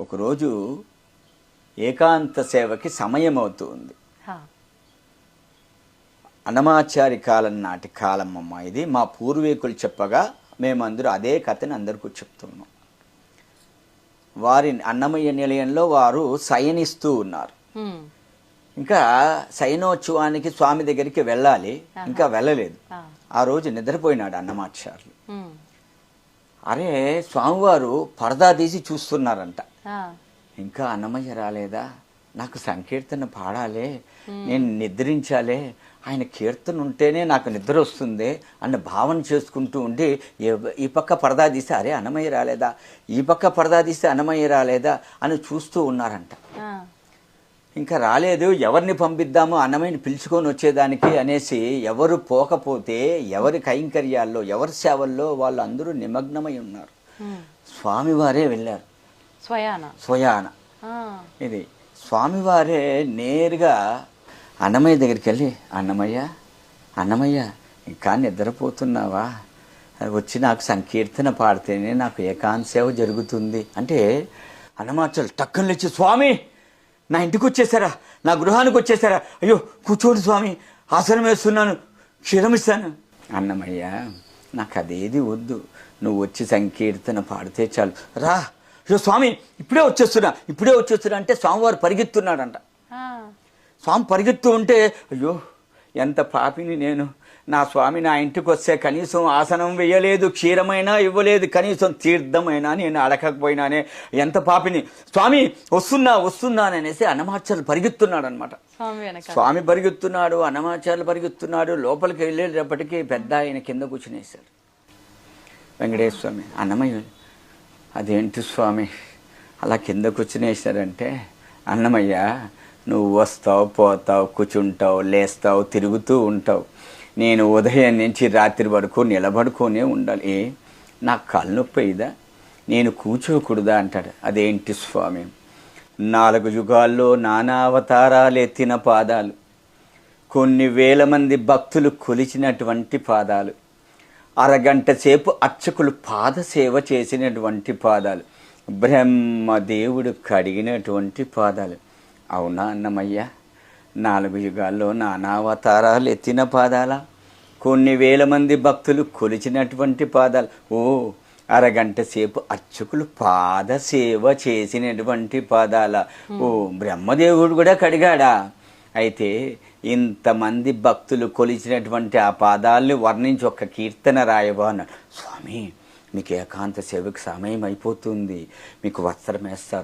ఒకరోజు ఏకాంత సేవకి సమయం అవుతుంది. అన్నమాచారి కాలం నాటి కాలమ్మమ్మ ఇది. మా పూర్వీకులు చెప్పగా మేమందరూ అదే కథని అందరికీ చెప్తున్నాం. వారి అన్నమయ్య నిలయంలో వారు శయనిస్తూ ఉన్నారు. ఇంకా శయనోత్సవానికి స్వామి దగ్గరికి వెళ్ళాలి, ఇంకా వెళ్ళలేదు. ఆ రోజు నిద్రపోయినాడు అన్నమాచార్యులు. అరే స్వామివారు పరదా తీసి చూస్తున్నారంట. ఇంకా అన్నమయ్య రాలేదా, నాకు సంకీర్తన పాడాలే, నేను నిద్రించాలే, ఆయన కీర్తన ఉంటేనే నాకు నిద్ర వస్తుంది అన్న భావన చేసుకుంటూ ఉండి ఈ పక్క పరదా తీస్తే అరే అన్నమయ్య రాలేదా, ఈ పక్క పరదా తీస్తే అన్నమయ్య రాలేదా అని చూస్తూ ఉన్నారంట. ఇంకా రాలేదు, ఎవరిని పంపిద్దామో అన్నమయ్యని పిలుచుకొని వచ్చేదానికి అనేసి ఎవరు పోకపోతే ఎవరి కైంకర్యాల్లో ఎవరి సేవల్లో వాళ్ళు అందరూ నిమగ్నమై ఉన్నారు. స్వామివారే వెళ్ళారు స్వయాన. ఇది స్వామివారే నేరుగా అన్నమయ్య దగ్గరికి వెళ్ళి అన్నమయ్య ఇంకా నిద్రపోతున్నావా, వచ్చి నాకు సంకీర్తన పాడితేనే నాకు ఏకాంత సేవ జరుగుతుంది అంటే అన్నమాచార్యులు టక్కన లేచి స్వామి నా ఇంటికి వచ్చేసారా, నా గృహానికి వచ్చేసారా, అయ్యో కూర్చోండి స్వామి, ఆసనం వేస్తున్నాను, క్షీరమిస్తాను. అన్నమయ్య నాకు అదేది వద్దు, నువ్వు వచ్చి సంకీర్తన పాడితే చాలు, రా. అయ్యో స్వామి ఇప్పుడే వచ్చేస్తున్నా అంటే స్వామివారు పరిగెత్తున్నాడంట. స్వామి పరిగెత్తు ఉంటే అయ్యో ఎంత పాపిని నేను, నా స్వామి నా ఇంటికి వస్తే కనీసం ఆసనం వేయలేదు, క్షీరమైనా ఇవ్వలేదు, కనీసం తీర్థమైనా నేను అడగకపోయినానే, ఎంత పాపిని, స్వామి వస్తున్నా అనేసి అన్నమాచార్యులు పరిగెత్తున్నాడు అనమాట. స్వామి పరిగెత్తున్నాడు, అన్నమాచార్యులు పరిగెత్తున్నాడు. లోపలికి వెళ్ళేటప్పటికీ పెద్ద ఆయన కింద కూర్చునేశారు. వెంకటేశ్వర స్వామి అన్నమయ్య అదేంటి స్వామి అలా కింద కూర్చునేశారంటే, అన్నమయ్య నువ్వు వస్తావు పోతావు, కూర్చుంటావు, లేస్తావు, తిరుగుతూ ఉంటావు, నేను ఉదయం నుంచి రాత్రి వరకు నిలబడుకొనే ఉండాలి, నాకు కాలు నొప్పి అయ్యిదా, నేను కూర్చోకూడదా అంటాడు. అదేంటి స్వామి, 4 యుగాల్లో నానా అవతారాలు ఎత్తిన పాదాలు, కొన్ని వేల మంది భక్తులు కొలిచినటువంటి పాదాలు, అరగంట సేపు అర్చకులు పాదసేవ చేసినటువంటి పాదాలు, బ్రహ్మదేవుడు కడిగినటువంటి పాదాలు. అవునా అన్నమయ్య, 4 యుగాల్లో నానావతారాలు ఎత్తిన పాదాల, కొన్ని వేల మంది భక్తులు కొలిచినటువంటి పాదాలు, ఓ అరగంట సేపు అర్చకులు పాదసేవ చేసినటువంటి పాదాల, ఓ బ్రహ్మదేవుడు కూడా కడిగాడా, అయితే ఇంతమంది భక్తులు కొలిచినటువంటి ఆ పాదాలని వర్ణించి ఒక కీర్తన రాయవా అన్నాడు. స్వామి మీకు ఏకాంత సేవకు సమయం అయిపోతుంది, మీకు వస్త్రం వేస్తారు.